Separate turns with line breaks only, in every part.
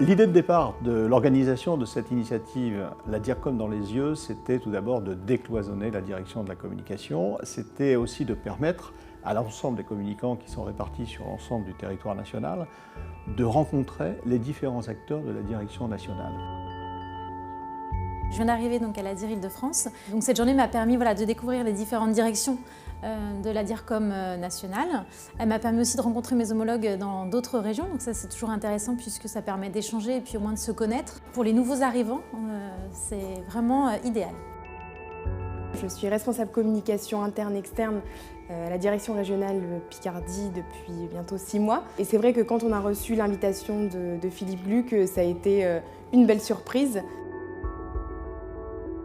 L'idée de départ de l'organisation de cette initiative, la DIRCOM dans les yeux, c'était tout d'abord de décloisonner la direction de la communication. C'était aussi de permettre à l'ensemble des communicants qui sont répartis sur l'ensemble du territoire national de rencontrer les différents acteurs de la direction nationale.
Je viens d'arriver à la DIR Île-de-France. Donc cette journée m'a permis de découvrir les différentes directions de la DIRCOM nationale. Elle m'a permis aussi de rencontrer mes homologues dans d'autres régions. Donc ça, c'est toujours intéressant puisque ça permet d'échanger et puis au moins de se connaître. Pour les nouveaux arrivants, c'est vraiment idéal.
Je suis responsable communication interne-externe à la direction régionale Picardie depuis bientôt 6 mois. Et c'est vrai que quand on a reçu l'invitation de Philippe Gluck, ça a été une belle surprise.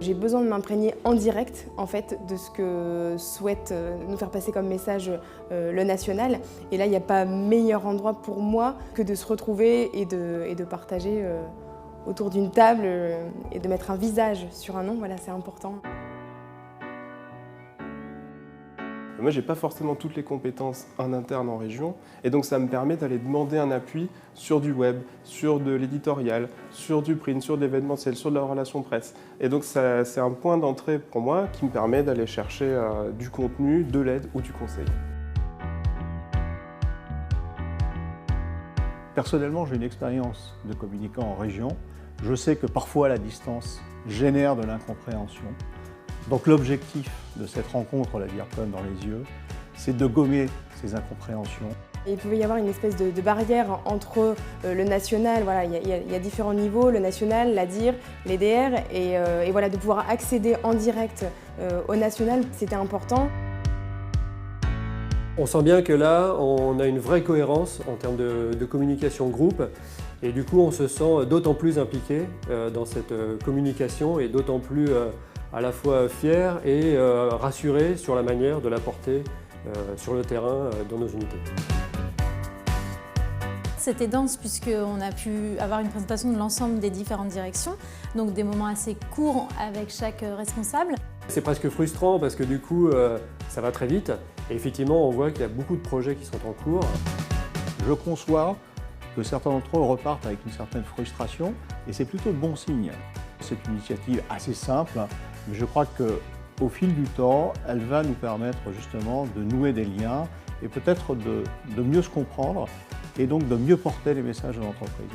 J'ai besoin de m'imprégner en direct de ce que souhaite nous faire passer comme message le national. Et là, il n'y a pas meilleur endroit pour moi que de se retrouver et de partager autour d'une table et de mettre un visage sur un nom. Voilà, c'est important.
Moi, je n'ai pas forcément toutes les compétences en interne en région, et donc ça me permet d'aller demander un appui sur du web, sur de l'éditorial, sur du print, sur de l'événementiel, sur de la relation presse. Et donc c'est un point d'entrée pour moi qui me permet d'aller chercher du contenu, de l'aide ou du conseil.
Personnellement, j'ai une expérience de communicant en région. Je sais que parfois la distance génère de l'incompréhension. Donc l'objectif de cette rencontre, la DIRCOM dans les yeux, c'est de gommer ces incompréhensions.
Il pouvait y avoir une espèce de barrière entre le national, voilà, il y a différents niveaux, le national, la DIR, les DR, et voilà, de pouvoir accéder en direct au national, c'était important.
On sent bien que là, on a une vraie cohérence en termes de communication groupe, et du coup, on se sent d'autant plus impliqué dans cette communication et d'autant plus à la fois fier et rassuré sur la manière de la porter sur le terrain dans nos unités.
C'était dense puisqu'on a pu avoir une présentation de l'ensemble des différentes directions, donc des moments assez courts avec chaque responsable.
C'est presque frustrant parce que du coup, ça va très vite et effectivement, on voit qu'il y a beaucoup de projets qui sont en cours.
Je conçois que certains d'entre eux repartent avec une certaine frustration et c'est plutôt de bon signe. C'est une initiative assez simple, mais je crois qu'au fil du temps, elle va nous permettre justement de nouer des liens et peut-être de mieux se comprendre et donc de mieux porter les messages de l'entreprise.